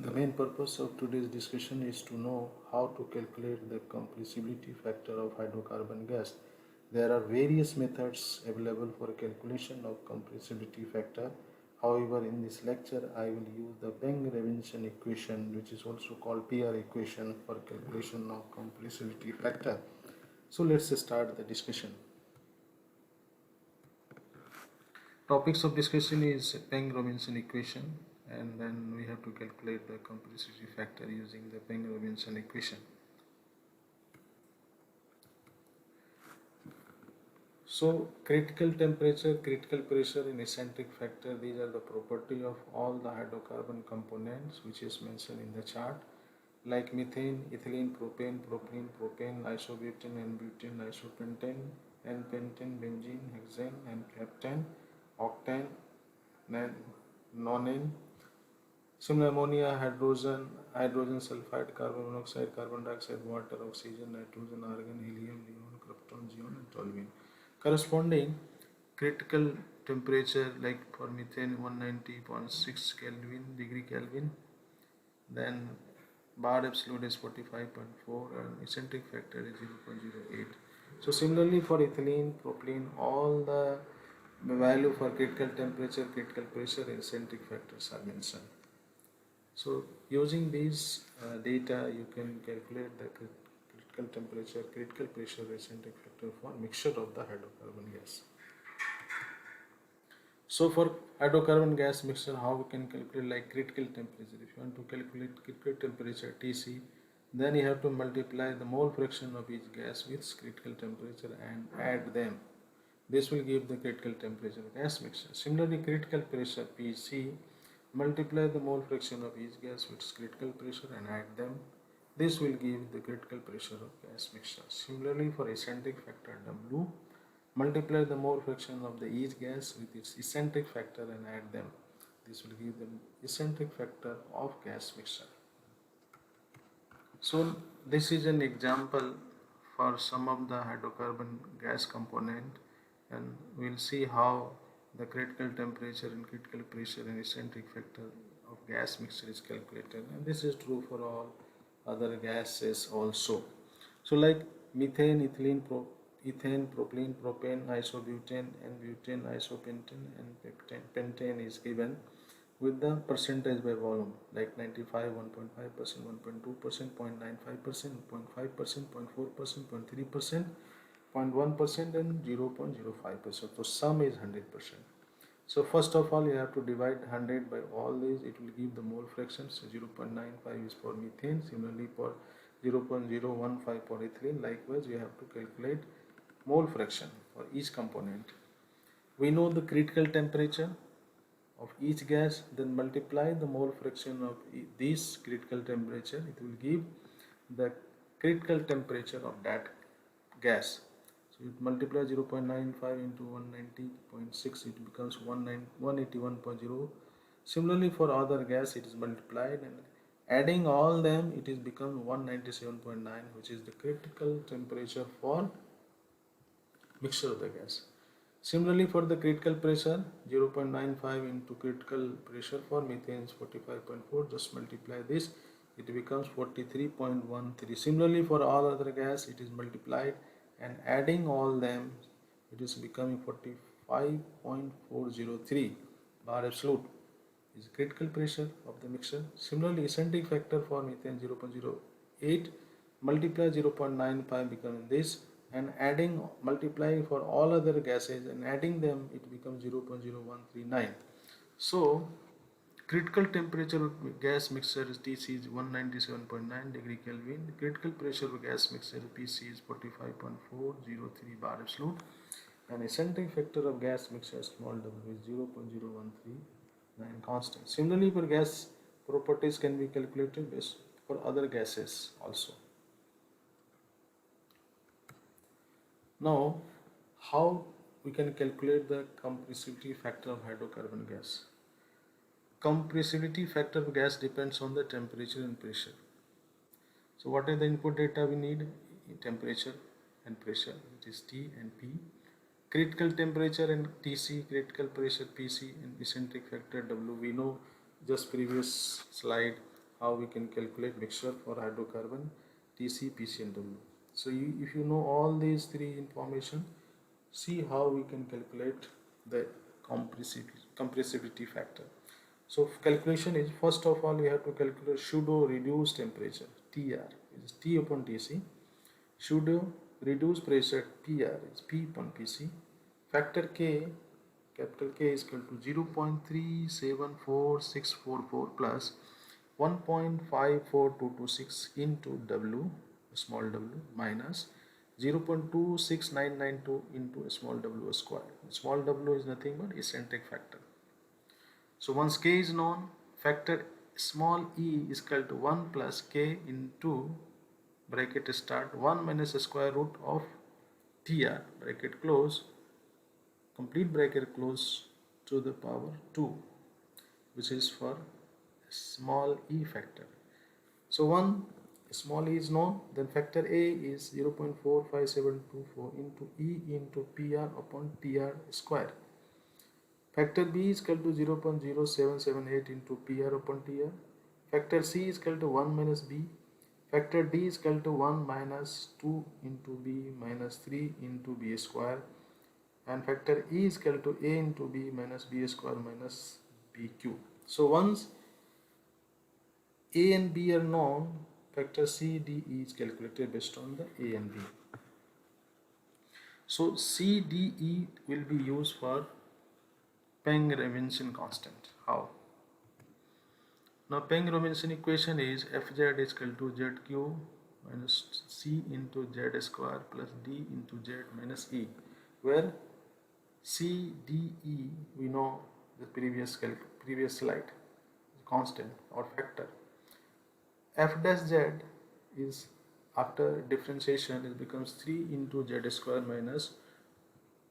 The main purpose of today's discussion is to know how to calculate the compressibility factor of hydrocarbon gas. There are various methods available for calculation of compressibility factor. However, in this lecture, I will use the Bang-Robinson equation, which is also called PR equation, for calculation of compressibility factor. So let's start the discussion. Topics of discussion is Bang-Robinson equation, and then we have to calculate the compressibility factor using the Bang-Robinson equation. So critical temperature, critical pressure and eccentric factor, these are the property of all the hydrocarbon components which is mentioned in the chart, like methane, ethylene, propane, propylene, propane, isobutane, N-butane, isopentane, N-pentane, benzene, hexane, N-heptane, octane, nonane. Similar ammonia, hydrogen sulfide, carbon monoxide, carbon dioxide, water, oxygen, nitrogen, argon, helium, neon, krypton, xenon, and toluene. Corresponding critical temperature, like for methane 190.6 Kelvin degree Kelvin, then bar absolute is 45.4 and eccentric factor is 0.08. So similarly for ethylene, propylene, all the value for critical temperature, critical pressure and eccentric factors are mentioned. So using these data, you can calculate the critical temperature, critical pressure, eccentric factor for mixture of the hydrocarbon gas. So for hydrocarbon gas mixture, how we can calculate like critical temperature? If you want to calculate critical temperature Tc, then you have to multiply the mole fraction of each gas with critical temperature and add them. This will give the critical temperature gas mixture. Similarly, critical pressure Pc, multiply the mole fraction of each gas with critical pressure and add them. This will give the critical pressure of gas mixture. Similarly, for eccentric factor W, multiply the mole fraction of the each gas with its eccentric factor and add them. This will give the eccentric factor of gas mixture. So this is an example for some of the hydrocarbon gas component, and we'll see how the critical temperature and critical pressure and eccentric factor of gas mixture is calculated, and this is true for all other gases also. So like methane, ethane, propylene, propane, isobutane, N-butane, isopentane and pentane is given with the percentage by volume, like 95, 1.5%, 1.2%, 0.95%, 0.5%, 0.4%, 0.3%, 0.1% and 0.05%. So sum is 100%. So first of all, you have to divide 100 by all these. It will give the mole fraction. So 0.95 is for methane. Similarly, for 0.015 for ethylene. Likewise, you have to calculate mole fraction for each component. We know the critical temperature of each gas, then multiply the mole fraction of this critical temperature. It will give the critical temperature of that gas. So you multiply 0.95 into 190.6, it becomes 181.0. Similarly for other gas, it is multiplied and adding all them, it is become 197.9, which is the critical temperature for mixture of the gas. Similarly for the critical pressure, 0.95 into critical pressure for methane is 45.4, just multiply this, it becomes 43.13. Similarly for all other gas, it is multiplied and adding all them, it is becoming 45.403 bar absolute is critical pressure of the mixture. Similarly, eccentric factor for methane 0.08, multiply 0.95 becoming this, and adding, multiplying for all other gases and adding them, it becomes 0.0139. So critical temperature of gas mixture is Tc is 197.9 degree Kelvin. Critical pressure of gas mixture Pc is 45.403 bar absolute, and eccentric factor of gas mixture small w is 0.0139 constant. Similarly, for gas properties can be calculated based for other gases also. Now, how we can calculate the compressibility factor of hydrocarbon gas? Compressibility factor of gas depends on the temperature and pressure. So what are the input data we need? Temperature and pressure, which is T and P. Critical temperature and Tc, critical pressure Pc, and eccentric factor W. We know just previous slide how we can calculate mixture for hydrocarbon, TC, PC and W. So if you know all these three information, see how we can calculate the compressibility factor. So calculation is, first of all we have to calculate pseudo reduced temperature TR, is T upon TC. Pseudo reduced pressure PR is P upon PC. Factor K, capital K is equal to 0.374644 plus 1.54226 into W, small w, minus 0.26992 into small w square. Small w is nothing but eccentric factor. So once K is known, factor small e is equal to 1 plus K into bracket start 1 minus square root of TR bracket close, complete bracket close, to the power 2, which is for small e factor. So one small e is known, then factor A is 0.45724 into E into PR upon TR square. Factor B is equal to 0.0778 into PR upon TR. Factor C is equal to 1 minus B. Factor D is equal to 1 minus 2 into B minus 3 into B square. And factor E is equal to A into B minus B square minus BQ. So once A and B are known, factor C, D, E is calculated based on the A and B. So C, D, E will be used for Peng-Robinson constant. How? Now Peng-Robinson equation is Fz is equal to Zq minus C into Z square plus D into Z minus E, where C, D, E we know the previous slide, constant or factor. F dash Z is, after differentiation, it becomes 3 into Z square minus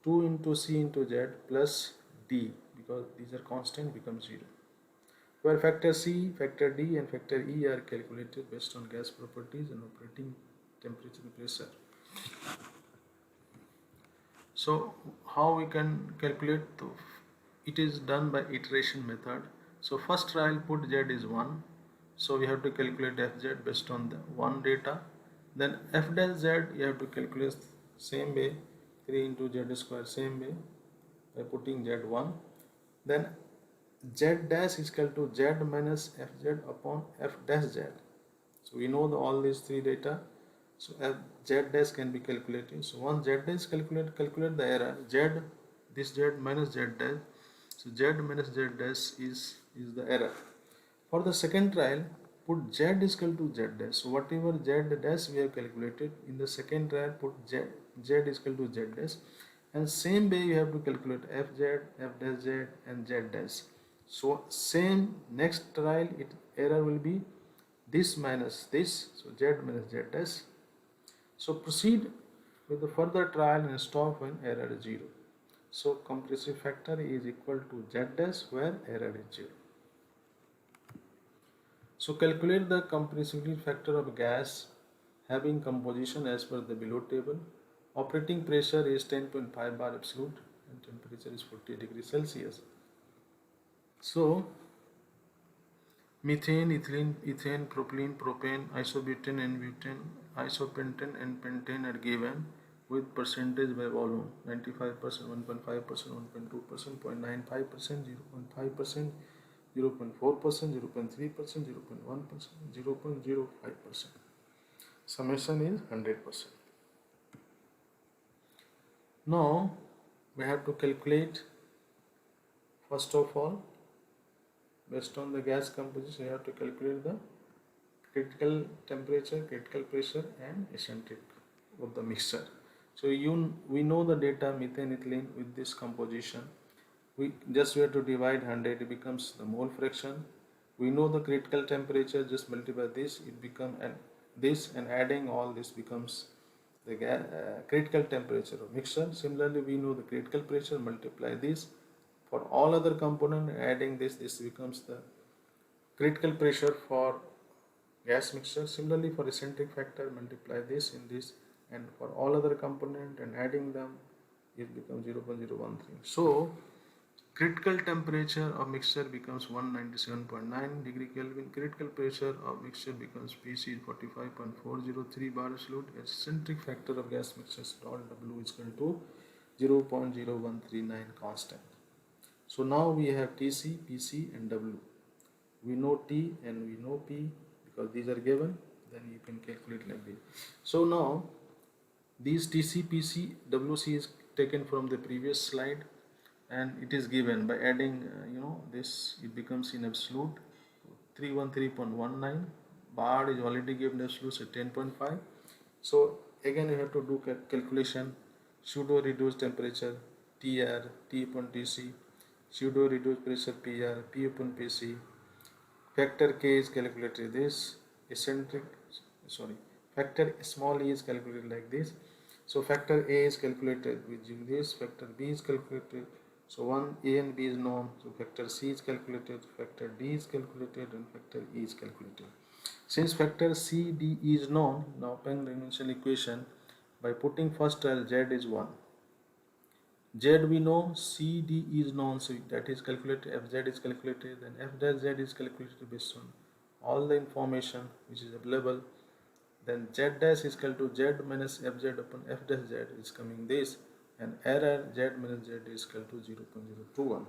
2 into C into Z plus D, because these are constant, becomes 0. Where factor C, factor D and factor E are calculated based on gas properties and operating temperature and pressure. So how we can calculate? It is done by iteration method. So first trial put Z is 1. So we have to calculate Fz based on the 1 data. Then F dash Z you have to calculate same way, 3 into Z square, same way by putting Z1. Then Z dash is equal to Z minus Fz upon F dash Z. So we know all these three data. So Z dash can be calculated. So once Z dash calculate the error. This Z minus Z dash. So Z minus Z dash is the error. For the second trial, put Z is equal to Z dash. So whatever Z dash we have calculated, in the second trial put Z is equal to Z dash. And same way you have to calculate Fz, F dash Z and Z dash. So same next trial error will be this minus this, so Z minus Z dash. So proceed with the further trial and stop when error is 0. So compressive factor is equal to Z dash where error is 0. So calculate the compressibility factor of gas having composition as per the below table. Operating pressure is 10.5 bar absolute and temperature is 40 degrees Celsius. So methane, ethane, propylene, propane, isobutane and butane, isopentane and pentane are given with percentage by volume: 95%, 1.5%, 1.2%, 0.95%, 0.5%, 0.4%, 0.3%, 0.1%, 0.05%. Summation is 100%. Now we have to calculate, first of all, based on the gas composition, you have to calculate the critical temperature, critical pressure and eccentric of the mixture. So we know the data methane, ethylene with this composition. We have to divide 100, it becomes the mole fraction. We know the critical temperature, just multiply this, it becomes, and this and adding all this becomes the critical temperature of mixture. Similarly, we know the critical pressure, multiply this. For all other component, adding this becomes the critical pressure for gas mixture. Similarly, for eccentric factor, multiply this in this, and for all other component and adding them, it becomes 0.013. So Critical temperature of mixture becomes 197.9 degree Kelvin. Critical pressure of mixture becomes Pc 45.403 bar absolute. Eccentric factor of gas mixture stored W is equal to 0.0139 constant. So now we have Tc, Pc and W. We know T and we know P because these are given. Then you can calculate like this. So now these Tc, Pc, Wc is taken from the previous slide, and it is given by adding this, it becomes in absolute 313.19. bar is already given absolute at 10.5. So again you have to do calculation. Pseudo reduced temperature Tr, T upon Tc, pseudo reduced pressure Pr, P upon Pc. Factor K is calculated this, eccentric, sorry, factor small e is calculated like this. So factor A is calculated using this, factor B is calculated. So one A and B is known, so factor C is calculated, factor D is calculated, and factor E is calculated. Since factor C, D, E is known, now applying the dimensional equation by putting first trial Z is 1. Z we know, C, D is known, so that is calculated, Fz is calculated, and F dash Z is calculated based on all the information which is available. Then Z dash is equal to Z minus Fz upon F dash Z is coming this, and error Z minus Z is equal to 0.021.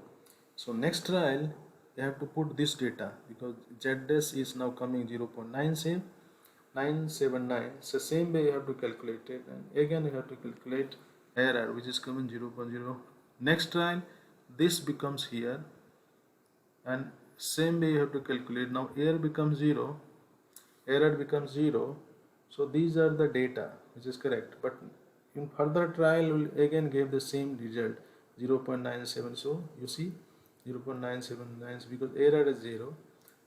So next trial you have to put this data because Z dash is now coming 0.979. So same way you have to calculate it, and again you have to calculate error which is coming 0.0. Next trial this becomes here, and same way you have to calculate. Now error becomes 0, error becomes 0. So these are the data which is correct, but in further trial will again give the same result 0.97. so you see 0.979 because error is 0.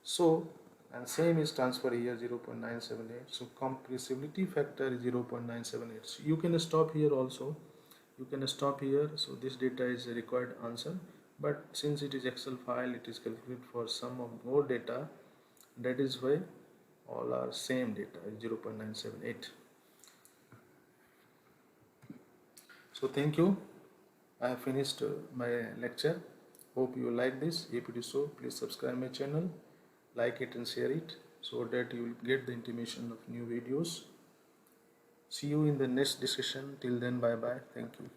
So and same is transfer here 0.978. so compressibility factor is 0.978. so you can stop here also, you can stop here. So this data is a required answer, but since it is Excel file, it is calculated for some of more data, that is why all are same data 0.978. So thank you, I have finished my lecture. Hope you like this. If it is so, please subscribe my channel, like it and share it so that you will get the intimation of new videos. See you in the next discussion. Till then, bye bye. Thank you.